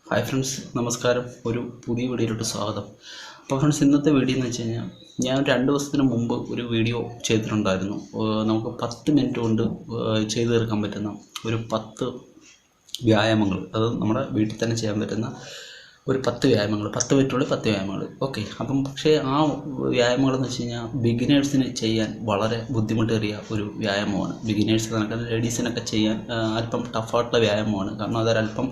Hi friends, നമസ്കാരം. ഒരു പുതിയ വീഡിയോയിലോട്ട് സ്വാഗതം. അപ്പോൾ ഫ്രണ്ട്സ്, ഇന്നത്തെ വീഡിയോ എന്ന് വെച്ച് കഴിഞ്ഞാൽ ഞാൻ 2 ദിവസത്തിന് മുമ്പ് ഒരു വീഡിയോ ചെയ്തിട്ടുണ്ടായിരുന്നു. നമുക്ക് 10 മിനിറ്റ് കൊണ്ട് ചെയ്തു തീർക്കാൻ പറ്റുന്ന ഒരു 10 വ്യായാമങ്ങൾ. അത് നമ്മുടെ വീട്ടിൽ തന്നെ ചെയ്യാൻ പറ്റുന്ന ഒരു 10 വ്യായാമങ്ങൾ, 10 മിനിറ്റുള്ളിൽ 10 വ്യായാമങ്ങൾ. ഓക്കെ, അപ്പം പക്ഷേ ആ വ്യായാമങ്ങളെന്ന് വെച്ച് കഴിഞ്ഞാൽ ബിഗിനേഴ്സിന് ചെയ്യാൻ വളരെ ബുദ്ധിമുട്ടേറിയ ഒരു വ്യായാമമാണ്. ബിഗിനേഴ്സ് കണക്ക് ലേഡീസിനൊക്കെ ചെയ്യാൻ അല്പം ടഫായിട്ടുള്ള വ്യായാമമാണ്. കാരണം അതൊരല്പം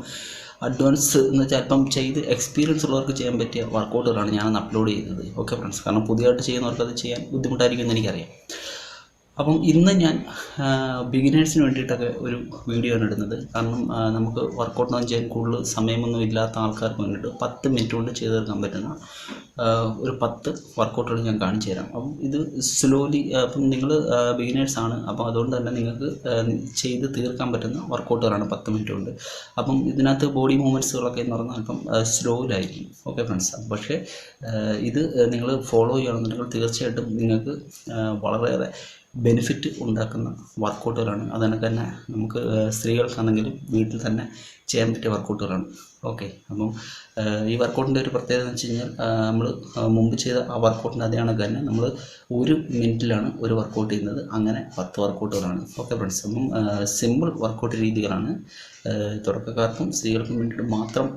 അഡ്വാൻസ് എന്ന് വെച്ചാൽ അല്പം ചെയ്ത് എക്സ്പീരിയൻസ് ഉള്ളവർക്ക് ചെയ്യാൻ പറ്റിയ വർക്കൗട്ടുകളാണ് ഞാനന്ന് അപ്ലോഡ് ചെയ്തത്. ഓക്കെ ഫ്രണ്ട്സ്, കാരണം പുതിയതായിട്ട് ചെയ്യുന്നവർക്ക് അത് ചെയ്യാൻ ബുദ്ധിമുട്ടായിരിക്കുമെന്ന് എനിക്കറിയാം. അപ്പം ഇന്ന് ഞാൻ ബിഗിനേഴ്സിന് വേണ്ടിയിട്ടൊക്കെ ഒരു വീഡിയോ ആണ് ഇടുന്നത്. കാരണം നമുക്ക് വർക്കൗട്ടൊന്നും ചെയ്യാൻ കൂടുതൽ സമയമൊന്നും ഇല്ലാത്ത ആൾക്കാർക്ക് വേണ്ടിയിട്ട് 10 മിനിറ്റ് കൊണ്ട് ചെയ്ത് തീർക്കാൻ പറ്റുന്ന ഒരു 10 വർക്കൗട്ടുകൾ ഞാൻ കാണിച്ചു തരാം. അപ്പം ഇത് സ്ലോലി, അപ്പം നിങ്ങൾ ബിഗിനേഴ്സാണ്, അപ്പോൾ അതുകൊണ്ട് തന്നെ നിങ്ങൾക്ക് ചെയ്ത് തീർക്കാൻ പറ്റുന്ന വർക്കൗട്ടുകളാണ് 10 മിനിറ്റ് കൊണ്ട്. അപ്പം ഇതിനകത്ത് ബോഡി മൂവ്മെൻറ്റ്സുകളൊക്കെ എന്ന് പറഞ്ഞാൽ അല്പം സ്ലോയിലായിരിക്കും. ഓക്കെ ഫ്രണ്ട്സ്, പക്ഷേ ഇത് നിങ്ങൾ ഫോളോ ചെയ്യുകയാണെന്നുണ്ടെങ്കിൽ തീർച്ചയായിട്ടും നിങ്ങൾക്ക് വളരെയേറെ ബെനിഫിറ്റ് ഉണ്ടാക്കുന്ന വർക്കൗട്ടുകളാണ്. അതിനൊക്കെ തന്നെ നമുക്ക് സ്ത്രീകൾക്കാണെങ്കിലും വീട്ടിൽ തന്നെ ചെയ്യാൻ പറ്റിയ വർക്കൗട്ടുകളാണ്. ഓക്കെ, അപ്പം ഈ വർക്കൗട്ടിൻ്റെ ഒരു പ്രത്യേകത എന്ന് വെച്ച് കഴിഞ്ഞാൽ നമ്മൾ മുമ്പ് ചെയ്ത ആ വർക്കൗട്ടിൻ്റെ അതേ കണക്ക് തന്നെ നമ്മൾ 1 മിനിറ്റിലാണ് ഒരു വർക്കൗട്ട് ചെയ്യുന്നത്. അങ്ങനെ 10 വർക്കൗട്ടുകളാണ്. ഓക്കെ ഫ്രണ്ട്സ്, അപ്പം സിമ്പിൾ വർക്കൗട്ട് രീതികളാണ്. തുടക്കക്കാർക്കും സ്ത്രീകൾക്കും വേണ്ടിയിട്ട് മാത്രം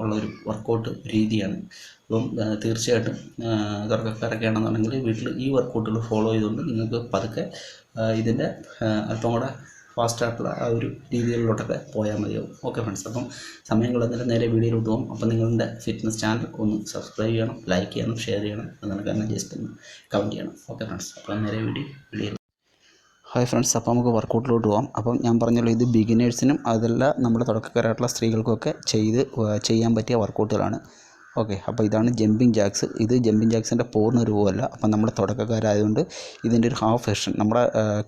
ഉള്ള ഒരു വർക്കൗട്ട് രീതിയാണ്. അപ്പം തീർച്ചയായിട്ടും തുടക്കക്കാരൊക്കെ ആണെന്നുണ്ടെങ്കിൽ വീട്ടിൽ ഈ വർക്കൗട്ടുകൾ ഫോളോ ചെയ്തുകൊണ്ട് നിങ്ങൾക്ക് പതുക്കെ ഇതിൻ്റെ അല്പം കൂടെ ഫാസ്റ്റായിട്ടുള്ള ആ ഒരു രീതികളിലോട്ടൊക്കെ പോയാൽ മതിയാവും. ഓക്കെ ഫ്രണ്ട്സ്, അപ്പം സമയം കളഞ്ഞിട്ട് നേരെ വീഡിയോയിലോട്ട് പോകും. അപ്പം നിങ്ങളുടെ ഫിറ്റ്നസ് ചാനൽ ഒന്ന് സബ്സ്ക്രൈബ് ചെയ്യണം, ലൈക്ക് ചെയ്യണം, ഷെയർ ചെയ്യണം, അതിനൊക്കെ തന്നെ ജസ്റ്റ് ഒന്ന് കമൻറ്റ് ചെയ്യണം. ഓക്കെ ഫ്രണ്ട്സ്, അപ്പം നേരെ വീഡിയോ. ഹായ് ഫ്രണ്ട്സ്, അപ്പോൾ നമുക്ക് വർക്കൗട്ടിലോട്ട് പോകാം. അപ്പം ഞാൻ പറഞ്ഞല്ലോ, ഇത് ബിഗിനേഴ്സിനും അതല്ല നമ്മുടെ തുടക്കക്കാരായിട്ടുള്ള സ്ത്രീകൾക്കൊക്കെ ചെയ്യാൻ പറ്റിയ വർക്കൗട്ടുകളാണ്. ഓക്കെ, അപ്പോൾ ഇതാണ് ജമ്പിങ് ജാക്സ്. ഇത് ജമ്പിങ് ജാക്സിൻ്റെ പൂർണ്ണ രൂപമല്ല. അപ്പം നമ്മുടെ തുടക്കക്കാരായതുകൊണ്ട് ഇതിൻ്റെ ഒരു ഹാഫ് വെർഷൻ, നമ്മുടെ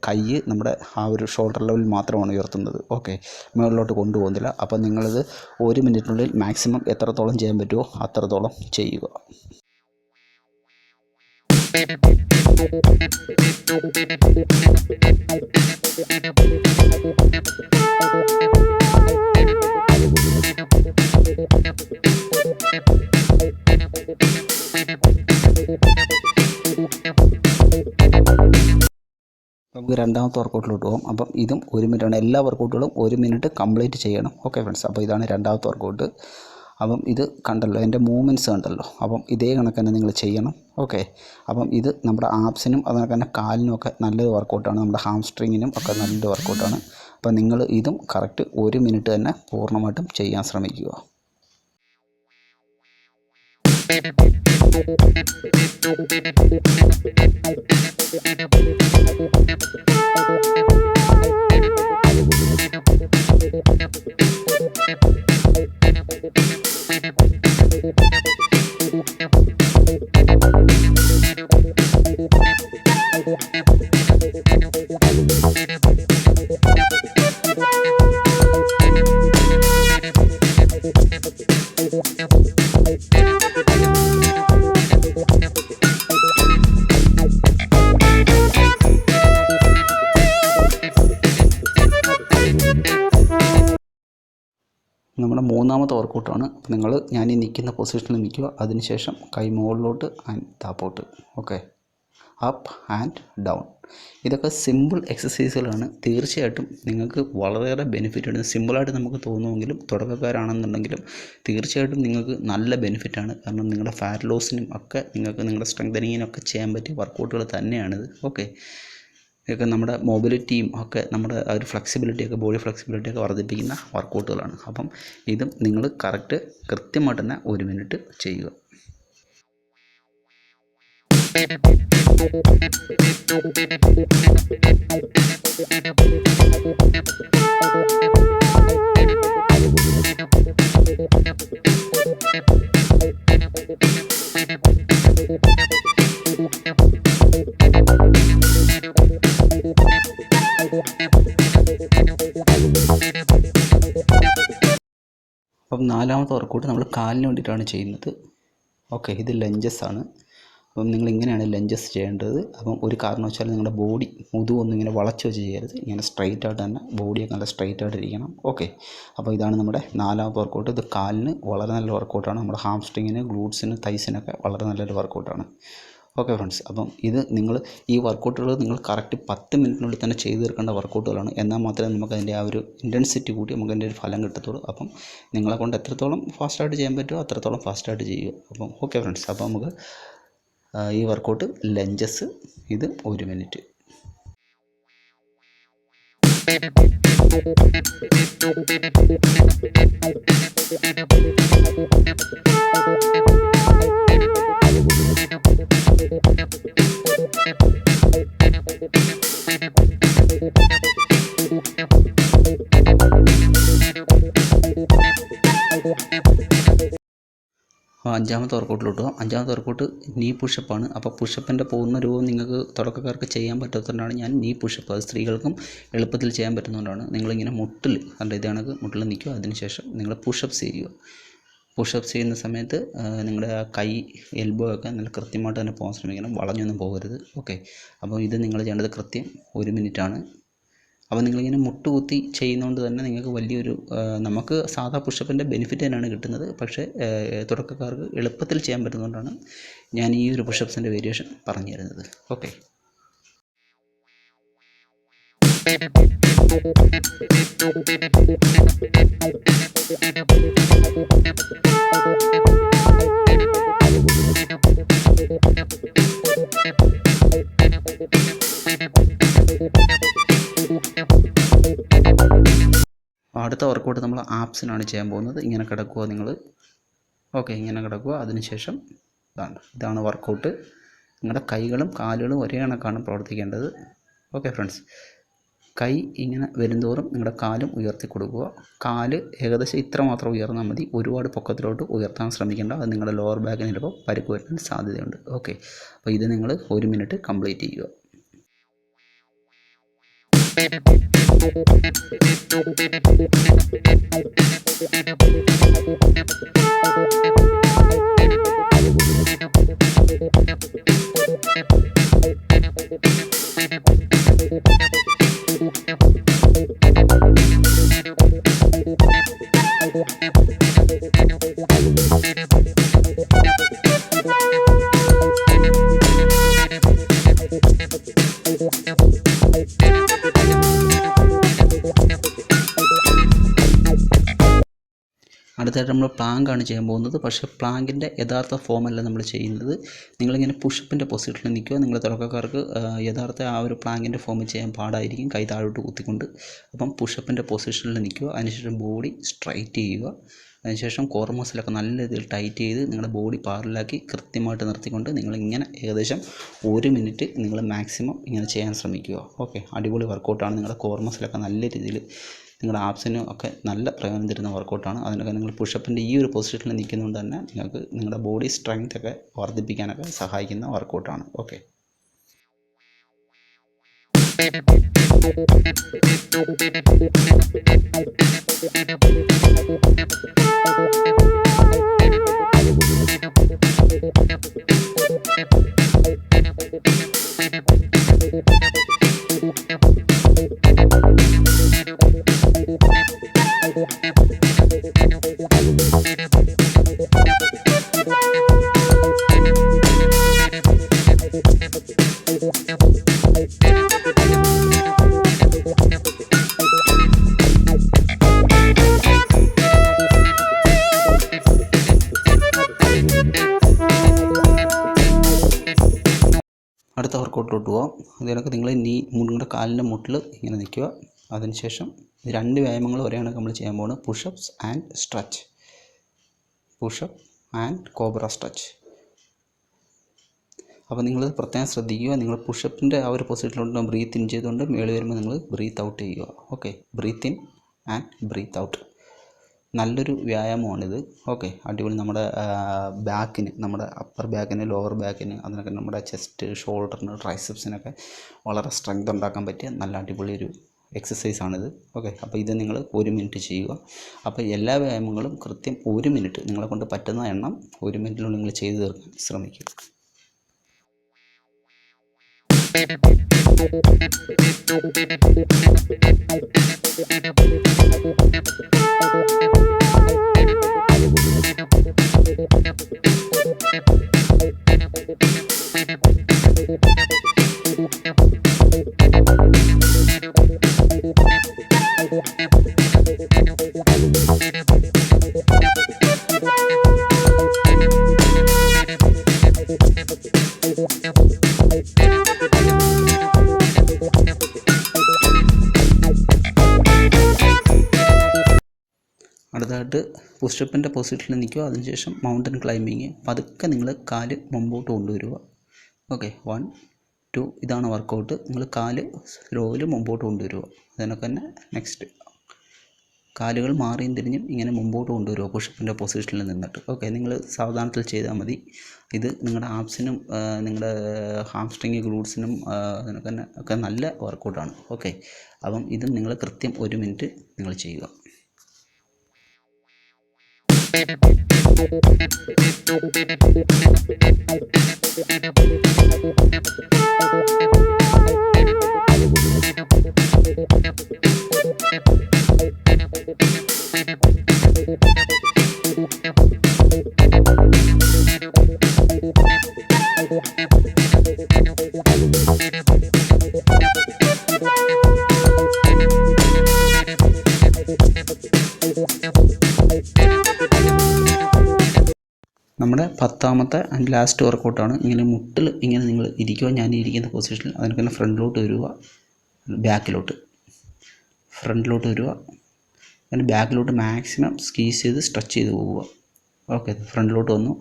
കൈ നമ്മുടെ ആ ഒരു ഷോൾഡർ ലെവലിൽ മാത്രമാണ് ഉയർത്തുന്നത്. ഓക്കെ, മുകളിലോട്ട് കൊണ്ടുപോകുന്നില്ല. അപ്പം നിങ്ങളിത് 1 മിനിറ്റിനുള്ളിൽ മാക്സിമം എത്രത്തോളം ചെയ്യാൻ പറ്റുമോ അത്രത്തോളം ചെയ്യുക. നമുക്ക് രണ്ടാമത്തെ വർക്കൗട്ടിലോട്ട് പോകും. അപ്പം ഇതും 1 മിനിറ്റാണ്. എല്ലാ വർക്കൗട്ടുകളും 1 മിനിറ്റ് കംപ്ലീറ്റ് ചെയ്യണം. ഓക്കെ ഫ്രണ്ട്സ്, അപ്പോൾ ഇതാണ് രണ്ടാമത്തെ വർക്കൗട്ട്. അപ്പം ഇത് കണ്ടല്ലോ, എൻ്റെ മൂവ്മെൻറ്റ്സ് കണ്ടല്ലോ. അപ്പം ഇതേ കണക്ക് തന്നെ നിങ്ങൾ ചെയ്യണം. ഓക്കെ, അപ്പം ഇത് നമ്മുടെ ആപ്സിനും അതിനൊക്കെ തന്നെ കാലിനും ഒക്കെ നല്ലൊരു വർക്കൗട്ടാണ്. നമ്മുടെ ഹാംസ്ട്രിങ്ങിനും ഒക്കെ നല്ലൊരു വർക്കൗട്ടാണ്. അപ്പം നിങ്ങൾ ഇതും കറക്റ്റ് 1 മിനിറ്റ് തന്നെ പൂർണ്ണമായിട്ടും ചെയ്യാൻ ശ്രമിക്കുക. നമ്മുടെ മൂന്നാമത്തെ വർക്കൗട്ടാണ്. ഞാൻ ഈ നിൽക്കുന്ന പൊസിഷനിൽ നിൽക്കുക. അതിനുശേഷം കൈ മുകളിലോട്ട് ആൻഡ് താപ്പോട്ട്. Okay, up and down. ഇതൊക്കെ സിമ്പിൾ എക്സസൈസുകളാണ്. തീർച്ചയായിട്ടും നിങ്ങൾക്ക് വളരെയേറെ ബെനിഫിറ്റ് ഉണ്ട്. സിമ്പിളായിട്ട് നമുക്ക് തോന്നുമെങ്കിലും തുടക്കക്കാരാണെന്നുണ്ടെങ്കിലും തീർച്ചയായിട്ടും നിങ്ങൾക്ക് നല്ല ബെനിഫിറ്റാണ്. കാരണം നിങ്ങളുടെ ഫാറ്റ് ലോസിനും ഒക്കെ നിങ്ങൾക്ക് നിങ്ങളുടെ സ്ട്രെങ്തനിങ്ങിനൊക്കെ ചെയ്യാൻ പറ്റിയ വർക്കൗട്ടുകൾ തന്നെയാണിത്. ഓക്കെ, ഇതൊക്കെ നമ്മുടെ മൊബിലിറ്റിയും ഒക്കെ നമ്മുടെ ആ ഒരു ഫ്ലെക്സിബിലിറ്റിയൊക്കെ, ബോഡി ഫ്ലെക്സിബിലിറ്റിയൊക്കെ വർദ്ധിപ്പിക്കുന്ന വർക്കൗട്ടുകളാണ്. അപ്പം ഇതും നിങ്ങൾ കൃത്യമായിട്ട് തന്നെ 1 മിനിറ്റ് ചെയ്യുക. അപ്പം നാലാമത്തെ വർക്കൗട്ട് നമ്മൾ കാലിന് വേണ്ടിയിട്ടാണ് ചെയ്യുന്നത്. ഓക്കെ, ഇത് ലഞ്ചസ് ആണ്. അപ്പം നിങ്ങളിങ്ങനെയാണ് ലഞ്ചസ് ചെയ്യേണ്ടത്. അപ്പം ഒരു കാരണവശാലും നിങ്ങളുടെ ബോഡി മുതുകൊന്നും ഇങ്ങനെ വളച്ച് വെച്ച് ചെയ്യരുത്. ഇങ്ങനെ സ്ട്രൈറ്റ് ആയിട്ട് തന്നെ ബോഡിയൊക്കെ നല്ല സ്ട്രൈറ്റ് ആയിട്ട് ഇരിക്കണം. ഓക്കെ, അപ്പോൾ ഇതാണ് നമ്മുടെ 4ാമത്തെ വർക്കൗട്ട്. ഇത് കാലിന് വളരെ നല്ല വർക്കൗട്ടാണ്. നമ്മുടെ ഹാംസ്ട്രിങ്ങിന്, ഗ്ലൂട്ട്സിന്, തൈസിനൊക്കെ വളരെ നല്ലൊരു വർക്കൗട്ടാണ്. ഓക്കെ ഫ്രണ്ട്സ്, അപ്പം ഇത് നിങ്ങൾ ഈ വർക്കൗട്ടുകൾ നിങ്ങൾ കറക്റ്റ് 10 മിനിറ്റിനുള്ളിൽ തന്നെ ചെയ്ത് തീർക്കേണ്ട വർക്കൗട്ടുകളാണ്. എന്നാൽ മാത്രമേ നമുക്ക് അതിൻ്റെ ആ ഒരു ഇൻറ്റൻസിറ്റി കൂട്ടി നമുക്ക് അതിൻ്റെ ഒരു ഫലം കിട്ടത്തുള്ളൂ. അപ്പം നിങ്ങളെ കൊണ്ട് എത്രത്തോളം ഫാസ്റ്റായിട്ട് ചെയ്യാൻ പറ്റുമോ അത്രത്തോളം ഫാസ്റ്റായിട്ട് ചെയ്യുക. അപ്പം ഓക്കെ ഫ്രണ്ട്സ്, അപ്പോൾ നമുക്ക് ഈ വർക്കൗട്ട് ലഞ്ചസ് ഇത് 1 മിനിറ്റ്. അഞ്ചാമത്തെ വർക്കൗട്ടിലോട്ട് പോകാം. 5ാമത്തെ വർക്കൗട്ട് നീ പുഷപ്പാണ്. അപ്പോൾ പുഷപ്പിൻ്റെ പൂർണ്ണ രൂപം നിങ്ങൾക്ക് തുടക്കക്കാർക്ക് ചെയ്യാൻ പറ്റാത്തതുകൊണ്ടാണ് ഞാൻ നീ പുഷപ്പ്, അത് സ്ത്രീകൾക്കും എളുപ്പത്തിൽ ചെയ്യാൻ പറ്റുന്നതുകൊണ്ടാണ്. നിങ്ങളിങ്ങനെ മുട്ടിൽ ഇതാണ് മുട്ടിൽ നിൽക്കുക. അതിനുശേഷം നിങ്ങൾ പുഷപ്പ്സ് ചെയ്യുക. പുഷപ്പ്സ് ചെയ്യുന്ന സമയത്ത് നിങ്ങളുടെ ആ കൈ, എൽബോ ഒക്കെ നല്ല കൃത്യമായിട്ട് തന്നെ പോകാൻ ശ്രമിക്കണം, വളഞ്ഞൊന്നും പോകരുത്. ഓക്കെ, അപ്പോൾ ഇത് നിങ്ങൾ ചെയ്യേണ്ടത് കൃത്യം 1 മിനിറ്റാണ്. അപ്പോൾ നിങ്ങളിങ്ങനെ മുട്ടുകുത്തി ചെയ്യുന്നതുകൊണ്ട് തന്നെ നിങ്ങൾക്ക് വലിയൊരു നമുക്ക് സാധാ പുഷപ്പിൻ്റെ ബെനിഫിറ്റ് തന്നെയാണ് കിട്ടുന്നത്. പക്ഷേ തുടക്കക്കാർക്ക് എളുപ്പത്തിൽ ചെയ്യാൻ പറ്റുന്നതുകൊണ്ടാണ് ഞാൻ ഈ ഒരു പുഷപ്സിൻ്റെ വേരിയേഷൻ പറഞ്ഞു തരുന്നത്. ഓക്കെ, അടുത്ത വർക്കൗട്ട് നമ്മൾ ആപ്സിനാണ് ചെയ്യാൻ പോകുന്നത്. ഇങ്ങനെ കിടക്കുക നിങ്ങൾ. ഓക്കെ, ഇങ്ങനെ കിടക്കുക. അതിനുശേഷം ഇതാണ് വർക്കൗട്ട്. നിങ്ങളുടെ കൈകളും കാലുകളും ഒരേ കണക്കാണ് പ്രവർത്തിക്കേണ്ടത്. ഓക്കെ ഫ്രണ്ട്സ്, കൈ ഇങ്ങനെ വരുന്തോറും നിങ്ങളുടെ കാലും ഉയർത്തി കൊടുക്കുക. കാല് ഏകദേശം ഇത്ര മാത്രം ഉയർന്നാൽ മതി. ഒരുപാട് പൊക്കത്തിലോട്ട് ഉയർത്താൻ ശ്രമിക്കേണ്ട. അത് നിങ്ങളുടെ ലോവർ ബാക്കിന് ചിലപ്പോൾ പരിക്ക് വരാൻ സാധ്യതയുണ്ട്. ഓക്കെ, അപ്പോൾ ഇത് നിങ്ങൾ 1 മിനിറ്റ് കംപ്ലീറ്റ് ചെയ്യുക. അടുത്തായിട്ട് നമ്മൾ പ്ലാങ്കാണ് ചെയ്യാൻ പോകുന്നത്. പക്ഷേ പ്ലാങ്കിൻ്റെ യഥാർത്ഥ ഫോമല്ല നമ്മൾ ചെയ്യുന്നത്. നിങ്ങളിങ്ങനെ പുഷപ്പിൻ്റെ പൊസിഷനിൽ നിൽക്കുക. നിങ്ങൾ തുടക്കക്കാർക്ക് യഥാർത്ഥ ആ ഒരു പ്ലാങ്കിൻ്റെ ഫോം ചെയ്യാൻ പാടായിരിക്കും, കൈ താഴോട്ട് കുത്തിക്കൊണ്ട്. അപ്പം പുഷപ്പിൻ്റെ പൊസിഷനിൽ നിൽക്കുക. അതിനുശേഷം ബോഡി സ്ട്രൈറ്റ് ചെയ്യുക. അതിനുശേഷം കോർ മസിലൊക്കെ നല്ല രീതിയിൽ ടൈറ്റ് ചെയ്ത് നിങ്ങളുടെ ബോഡി പാരലാക്കി കൃത്യമായിട്ട് നിർത്തിക്കൊണ്ട് നിങ്ങളിങ്ങനെ ഏകദേശം 1 മിനിറ്റ് നിങ്ങൾ മാക്സിമം ഇങ്ങനെ ചെയ്യാൻ ശ്രമിക്കുക. ഓക്കെ, അടിപൊളി വർക്കൗട്ടാണ്. നിങ്ങളുടെ കോർ മസിലൊക്കെ നല്ല രീതിയിൽ, നിങ്ങളുടെ ആപ്സിനും ഒക്കെ നല്ല പ്രയോജനം തരുന്ന വർക്കൗട്ടാണ്. അതിനൊക്കെ നിങ്ങൾ പുഷപ്പിൻ്റെ ഈ ഒരു പൊസിഷനിൽ നിൽക്കുന്നതുകൊണ്ട് തന്നെ നിങ്ങൾക്ക് നിങ്ങളുടെ ബോഡി സ്ട്രെങ്ത് ഒക്കെ വർദ്ധിപ്പിക്കാനൊക്കെ സഹായിക്കുന്ന വർക്കൗട്ടാണ്. ഓക്കെ, അടുത്ത വർക്കൗട്ടിലോട്ട് പോകാം. അതിനൊക്കെ നിങ്ങൾ നിങ്ങളുടെ കാലിൻ്റെ മുട്ടിൽ ഇങ്ങനെ നിൽക്കുക. അതിനുശേഷം 2 വ്യായാമങ്ങൾ ഒരേ കണക്ക് നമ്മൾ ചെയ്യാൻ പോകുന്നത്. Pushups and stretch, pushup and cobra stretch. അപ്പോൾ നിങ്ങൾ പ്രത്യേകം ശ്രദ്ധിക്കുക. നിങ്ങൾ പുഷപ്പിൻ്റെ ആ ഒരു പൊസിഷനിലോട്ട് ബ്രീത്ത് ഇൻ ചെയ്തുകൊണ്ട് മേളിൽ വരുമ്പോൾ നിങ്ങൾ ബ്രീത്ത് ഔട്ട് ചെയ്യുക. Okay, breathe in and breathe out. നല്ലൊരു വ്യായാമമാണിത്. ഓക്കെ, അടിപൊളി. നമ്മുടെ ബാക്കിന്, നമ്മുടെ അപ്പർ ബാക്കിന്, ലോവർ ബാക്കിന്, അതിനൊക്കെ നമ്മുടെ ചെസ്റ്റ്, ഷോൾഡറിന്, ട്രൈസെപ്സിനൊക്കെ വളരെ സ്ട്രെങ്ത് ഉണ്ടാക്കാൻ പറ്റിയ നല്ല അടിപൊളി ഒരു എക്സസൈസാണിത്. ഓക്കെ, അപ്പോൾ ഇത് നിങ്ങൾ 1 മിനിറ്റ് ചെയ്യുക. അപ്പോൾ എല്ലാ വ്യായാമങ്ങളും കൃത്യം 1 മിനിറ്റ്, നിങ്ങളെ കൊണ്ട് പറ്റുന്ന എണ്ണം 1 മിനിറ്റിനുള്ളിൽ നിങ്ങൾ ചെയ്തു തീർക്കാൻ ശ്രമിക്കുക. അടുത്തതായിട്ട് പുഷപ്പിൻ്റെ പൊസിഷനിൽ നിൽക്കുക. അതിനുശേഷം മൗണ്ടൻ ക്ലൈമ്പിങ്. പതുക്കെ നിങ്ങൾ കാല് മുമ്പോട്ട് കൊണ്ടുവരിക. ഓക്കെ, 1 2 ഇതാണ് വർക്കൗട്ട്. നിങ്ങൾ കാല് സ്ലോയിൽ മുമ്പോട്ട് കൊണ്ടുവരിക. അതിനൊക്കെ തന്നെ നെക്സ്റ്റ് കാലുകൾ മാറിയും തിരിഞ്ഞും ഇങ്ങനെ മുമ്പോട്ട് കൊണ്ടുവരിക പുഷപ്പിൻ്റെ പൊസിഷനിൽ നിന്നിട്ട്. ഓക്കെ, നിങ്ങൾ സാവധാനത്തിൽ ചെയ്താൽ മതി. ഇത് നിങ്ങളുടെ ആപ്സിനും നിങ്ങളുടെ ഹാംസ്ട്രിങ് ഗ്ലൂട്ട്സിനും അതിനൊക്കെ തന്നെ ഒക്കെ നല്ല വർക്കൗട്ടാണ്. ഓക്കെ, അപ്പം ഇത് നിങ്ങൾ കൃത്യം 1 മിനിറ്റ് നിങ്ങൾ ചെയ്യുക. നമ്മുടെ 10ാമത്തെ ആൻഡ് ലാസ്റ്റ് വർക്കൗട്ടാണ്. ഇങ്ങനെ മുട്ടിൽ ഇങ്ങനെ നിങ്ങൾ ഇരിക്കുക. ഞാൻ ഇരിക്കുന്ന പൊസിഷനിൽ അതിനൊക്കെ തന്നെ ഫ്രണ്ടിലോട്ട് വരിക, ഫ്രണ്ടിലോട്ട് വരിക, അങ്ങനെ ബാക്കിലോട്ട് മാക്സിമം സ്ക്വീസ് ചെയ്ത് സ്ട്രെച്ച് ചെയ്ത് പോവുക. ഓക്കെ, ഫ്രണ്ടിലോട്ട് വന്നു,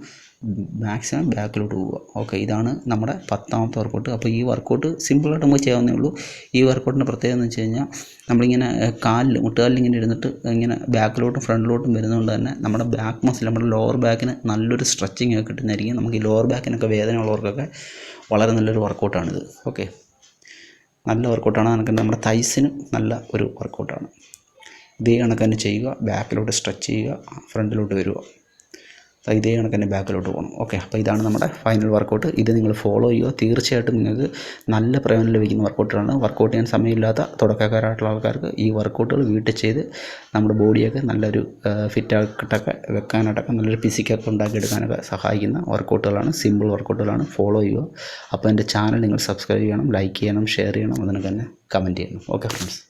മാക്സിമം ബാക്കിലോട്ട് പോവുക. ഓക്കെ, ഇതാണ് നമ്മുടെ 10ാമത്തെ വർക്കൗട്ട്. അപ്പോൾ ഈ വർക്കൗട്ട് സിമ്പിളായിട്ട് നമുക്ക് ചെയ്യാവുന്നേ ഉള്ളൂ. ഈ വർക്കൗട്ടിൻ്റെ പ്രത്യേകത എന്ന് വെച്ച് കഴിഞ്ഞാൽ നമ്മളിങ്ങനെ മുട്ടുകാലിൽ ഇങ്ങനെ ഇരുന്നിട്ട് ഇങ്ങനെ ബാക്കിലോട്ടും ഫ്രണ്ടിലോട്ടും വരുന്നതുകൊണ്ട് തന്നെ നമ്മുടെ ബാക്ക് മസിൽ, നമ്മുടെ ലോവർ ബാക്കിന് നല്ലൊരു സ്ട്രെച്ചിങ് ഒക്കെ കിട്ടുന്നതായിരിക്കും. നമുക്ക് ഈ ലോവർ ബാക്കിനൊക്കെ വേദന ഉള്ളവർക്കൊക്കെ വളരെ നല്ലൊരു വർക്കൗട്ടാണിത്. ഓക്കെ, നല്ല വർക്കൗട്ടാണ്. നമുക്ക് നമ്മുടെ തൈസിനും നല്ല ഒരു വർക്കൗട്ടാണ്. ഇതേ കണക്ക് തന്നെ ചെയ്യുക. ബാക്കിലോട്ട് സ്ട്രെച്ച് ചെയ്യുക, ഫ്രണ്ടിലോട്ട് വരിക, ഇതേ കണക്ക് തന്നെ ബാക്കിലോട്ട് പോകണം. ഓക്കെ, അപ്പോൾ ഇതാണ് നമ്മുടെ ഫൈനൽ വർക്കൗട്ട്. ഇത് നിങ്ങൾ ഫോളോ ചെയ്യുക. തീർച്ചയായിട്ടും നിങ്ങൾക്ക് നല്ല പ്രയോജനം ലഭിക്കുന്ന വർക്കൗട്ടാണ്. വർക്കൗട്ട് ചെയ്യാൻ സമയമില്ലാത്ത തുടക്കക്കാരായിട്ടുള്ള ആൾക്കാർക്ക് ഈ വർക്കൗട്ടുകൾ വീട്ടിൽ ചെയ്ത് നമ്മുടെ ബോഡിയൊക്കെ നല്ലൊരു ഫിറ്റായിട്ടൊക്കെ വെക്കാനായിട്ടൊക്കെ നല്ലൊരു ഫിസിക്കൊക്കെ ഉണ്ടാക്കിയെടുക്കാനൊക്കെ സഹായിക്കുന്ന വർക്കൗട്ടുകളാണ്. സിമ്പിൾ വർക്കൗട്ടുകളാണ്. ഫോളോ ചെയ്യുക. അപ്പോൾ എൻ്റെ ചാനൽ നിങ്ങൾ സബ്സ്ക്രൈബ് ചെയ്യണം, ലൈക്ക് ചെയ്യണം, ഷെയർ ചെയ്യണം, അതിനൊക്കെ തന്നെ കമൻറ്റ് ചെയ്യണം. Okay friends.